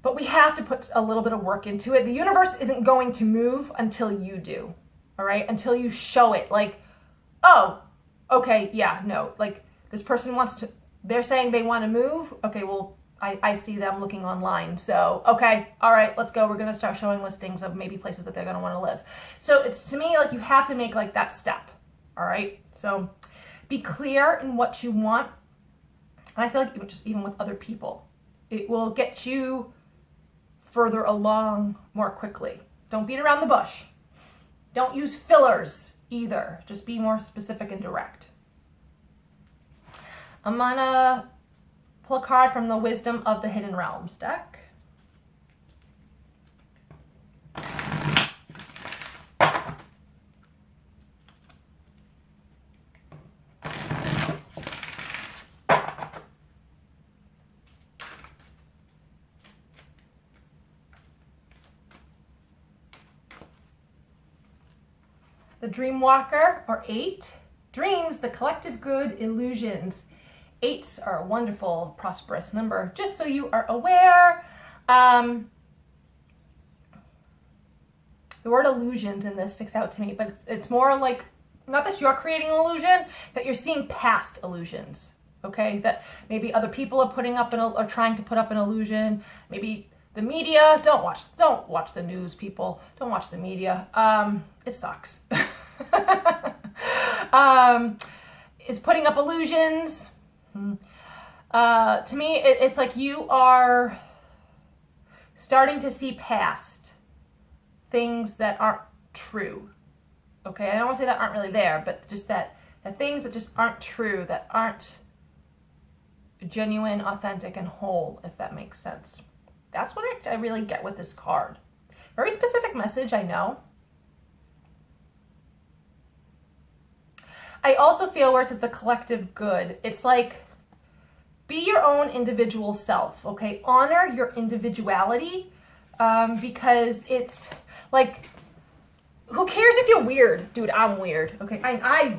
but we have to put a little bit of work into it. The universe isn't going to move until you do, all right? Until you show it, like, oh, okay, yeah, no, like, this person they're saying they want to move. Okay, well, I see them looking online. So, okay, all right, let's go. We're going to start showing listings of maybe places that they're going to want to live. So it's, to me, like, you have to make like that step. All right. So be clear in what you want. And I feel like even with other people, it will get you further along more quickly. Don't beat around the bush. Don't use fillers either. Just be more specific and direct. I'm gonna pull a card from the Wisdom of the Hidden Realms deck. The Dream Walker, or 8. Dreams, the collective good, illusions. 8s are a wonderful, prosperous number, just so you are aware. The word illusions in this sticks out to me, but it's more like, not that you're creating an illusion, that you're seeing past illusions, okay? That maybe other people are putting up or trying to put up an illusion. Maybe the media, don't watch the news, people. Don't watch the media. It sucks. Is putting up illusions. To me, it's like you are starting to see past things that aren't true. Okay, I don't want to say that aren't really there, but just that the things that just aren't true, that aren't genuine, authentic, and whole, if that makes sense. That's what I really get with this card. Very specific message, I know. I also feel where it says the collective good, it's like, be your own individual self, okay? Honor your individuality, because it's like, who cares if you're weird? Dude, I'm weird, okay? I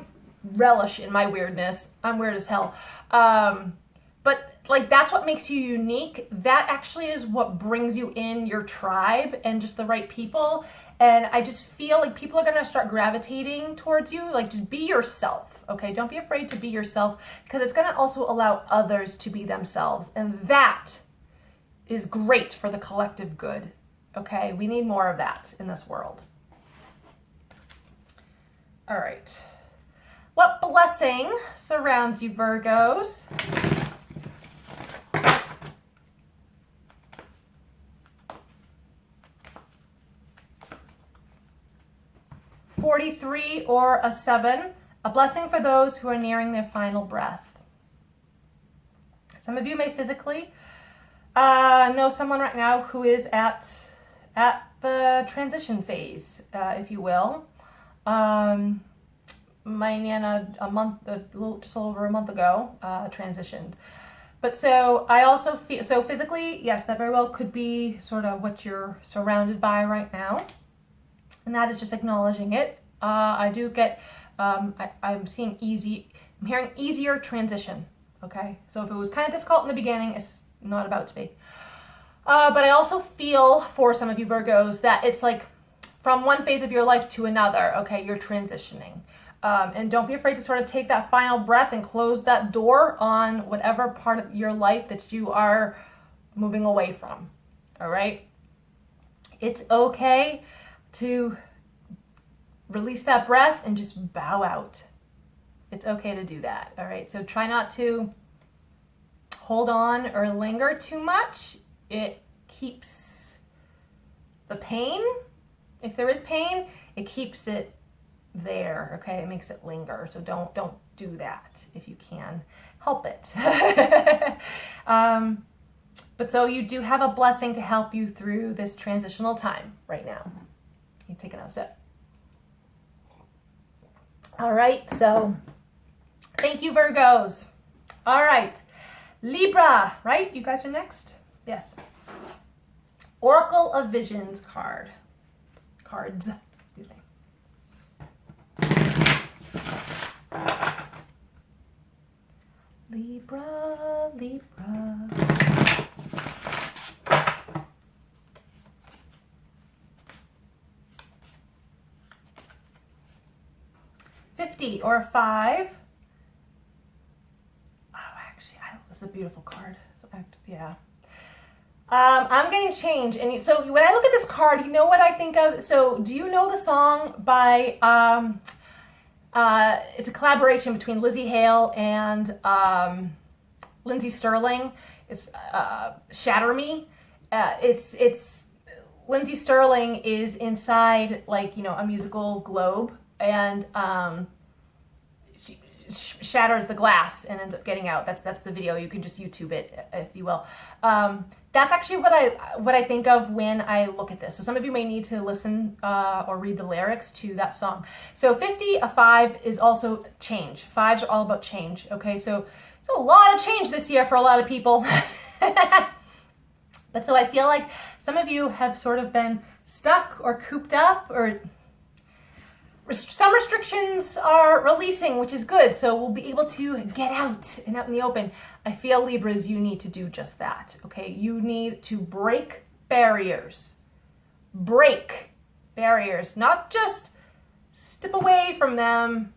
relish in my weirdness. I'm weird as hell. But like, that's what makes you unique. That actually is what brings you in your tribe and just the right people. And I just feel like people are gonna start gravitating towards you. Like, just be yourself, okay? Don't be afraid to be yourself, because it's gonna also allow others to be themselves. And that is great for the collective good, okay? We need more of that in this world. All right. What blessing surrounds you, Virgos? $43 or a 7, a blessing for those who are nearing their final breath. Some of you may physically know someone right now who is at the transition phase, if you will. My Nana, just over a month ago, transitioned. But so I also feel, so physically, yes, that very well could be sort of what you're surrounded by right now. And that is just acknowledging it. I do get, I'm hearing easier transition, okay? So if it was kind of difficult in the beginning, it's not about to be. But I also feel for some of you Virgos that it's like from one phase of your life to another, okay, you're transitioning. And don't be afraid to sort of take that final breath and close that door on whatever part of your life that you are moving away from, all right? It's okay to release that breath and just bow out. It's okay to do that, all right? So try not to hold on or linger too much. It keeps the pain, if there is pain, it keeps it there, okay? It makes it linger. So don't do that if you can help it. But so you do have a blessing to help you through this transitional time right now. You take another sip. All right, so thank you, Virgos. All right, Libra, right? You guys are next? Yes. Oracle of Visions cards. Excuse me. Libra, Libra. $50 or a 5. Oh, actually, this is a beautiful card. So, yeah. I'm getting change. And so when I look at this card, you know what I think of? So do you know the song by, it's a collaboration between Lizzie Hale and Lindsey Sterling. It's Shatter Me. It's Lindsey Sterling is inside, like, you know, a musical globe, and she shatters the glass and ends up getting out. That's the video. You can just YouTube it, if you will. That's actually what I think of when I look at this. So some of you may need to listen or read the lyrics to that song. So 50, a 5 is also change. 5s are all about change. Okay, so it's a lot of change this year for a lot of people. But so I feel like some of you have sort of been stuck or cooped up, or some restrictions are releasing, which is good. So we'll be able to get out and out in the open. I feel, Libras, you need to do just that, okay? You need to break barriers. Break barriers, not just step away from them,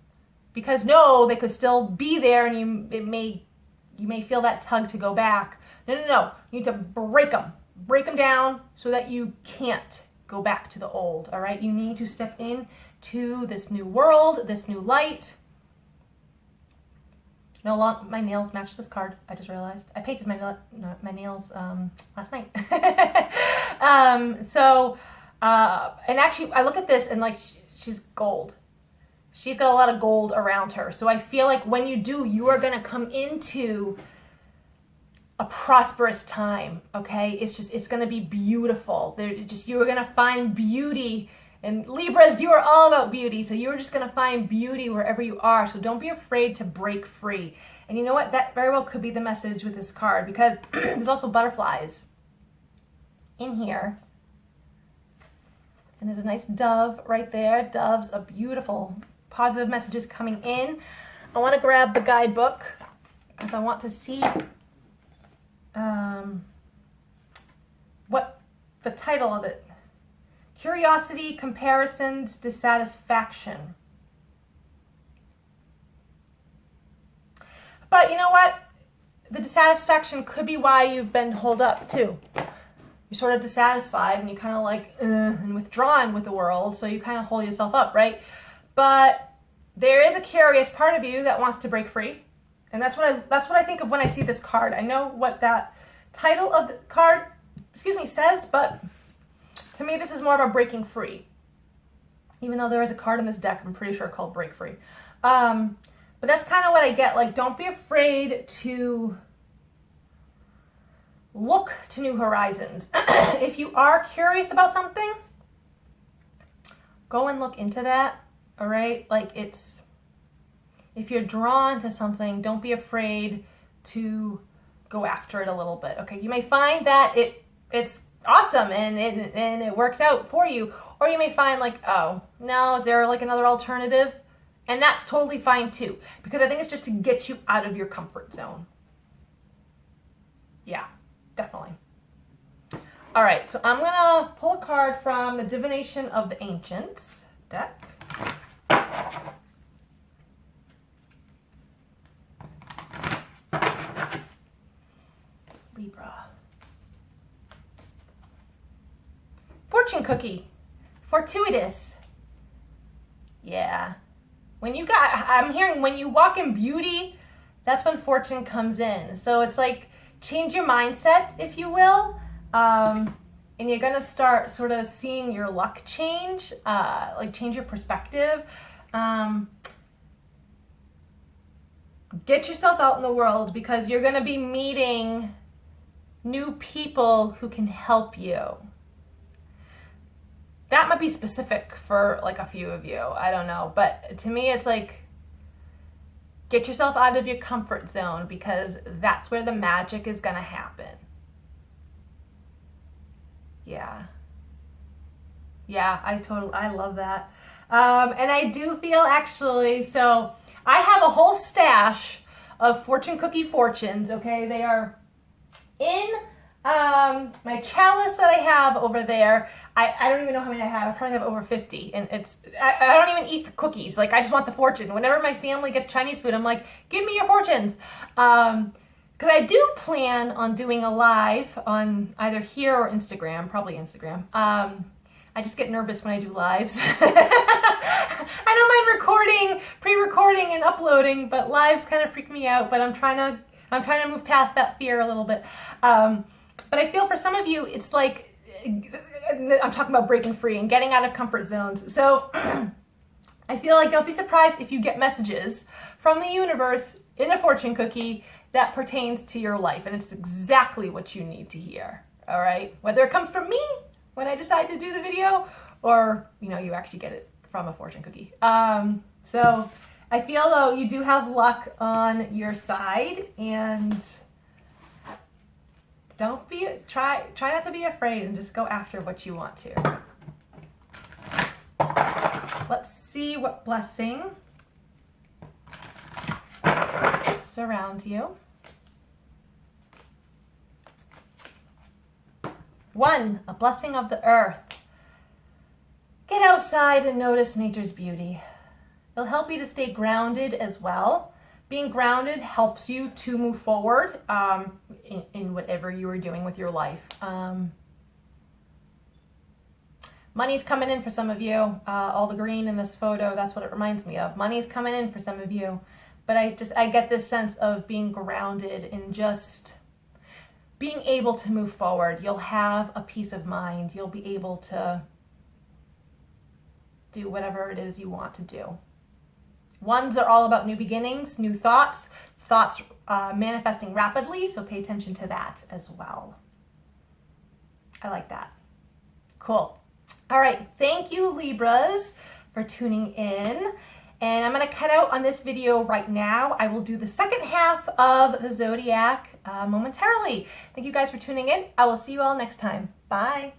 because no, they could still be there, and you may feel that tug to go back. No. You need to break them down so that you can't go back to the old, all right? You need to step into this new world, this new light. No long, my nails match this card. I just realized I painted my nails last night. And actually, I look at this and like she's gold. She's got a lot of gold around her. So I feel like when you do, you are gonna come into a prosperous time. Okay, it's gonna be beautiful. You're gonna find beauty. And Libras, you are all about beauty, so you're just going to find beauty wherever you are. So don't be afraid to break free. And you know what? That very well could be the message with this card, because there's also butterflies in here. And there's a nice dove right there. Doves are beautiful. Positive messages coming in. I want to grab the guidebook because I want to see what the title of it. Curiosity, comparisons, dissatisfaction. But you know what? The dissatisfaction could be why you've been holed up too. You're sort of dissatisfied and you kind of like and withdrawn with the world, so you kind of hold yourself up, right? But there is a curious part of you that wants to break free, and that's what I think of when I see this card. I know what that title of the card, says, but to me, this is more of a breaking free. Even though there is a card in this deck, I'm pretty sure called Break Free. But that's kind of what I get. Like, don't be afraid to look to new horizons. If you are curious about something, go and look into that, all right? Like, if you're drawn to something, don't be afraid to go after it a little bit, okay? You may find that it's awesome and it works out for you, or you may find like, oh no, is there like another alternative? And that's totally fine too, because I think it's just to get you out of your comfort zone. Yeah, definitely. All right, so I'm gonna pull a card from the Divination of the Ancients deck. Libra. Fortune cookie. Fortuitous. Yeah. I'm hearing when you walk in beauty, that's when fortune comes in. So it's like, change your mindset, if you will. And you're going to start sort of seeing your luck change, like change your perspective. Get yourself out in the world, because you're going to be meeting new people who can help you. That might be specific for like a few of you. I don't know. But to me, it's like, get yourself out of your comfort zone, because that's where the magic is going to happen. Yeah. Yeah, I love that. And I do feel actually, so I have a whole stash of fortune cookie fortunes, okay? They are in my chalice that I have over there. I don't even know how many I have. I probably have over 50. And I don't even eat the cookies. Like, I just want the fortune. Whenever my family gets Chinese food, I'm like, give me your fortunes. Because I do plan on doing a live on either here or Instagram, probably Instagram. I just get nervous when I do lives. I don't mind pre-recording and uploading, but lives kind of freak me out. But I'm trying to move past that fear a little bit. But I feel for some of you, it's like, I'm talking about breaking free and getting out of comfort zones. So I feel like, don't be surprised if you get messages from the universe in a fortune cookie that pertains to your life. And it's exactly what you need to hear. All right. Whether it comes from me when I decide to do the video, or, you actually get it from a fortune cookie. So I feel though you do have luck on your side, and try not to be afraid, and just go after what you want to. Let's see what blessing surrounds you. 1, a blessing of the earth. Get outside and notice nature's beauty. It'll help you to stay grounded as well. Being grounded helps you to move forward in whatever you are doing with your life. Money's coming in for some of you. All the green in this photo, that's what it reminds me of. Money's coming in for some of you. But I get this sense of being grounded and just being able to move forward. You'll have a peace of mind. You'll be able to do whatever it is you want to do. Ones are all about new beginnings, new thoughts, manifesting rapidly, so pay attention to that as well. I like that. Cool. All right, thank you, Libras, for tuning in. And I'm going to cut out on this video right now. I will do the second half of the Zodiac momentarily. Thank you guys for tuning in. I will see you all next time. Bye.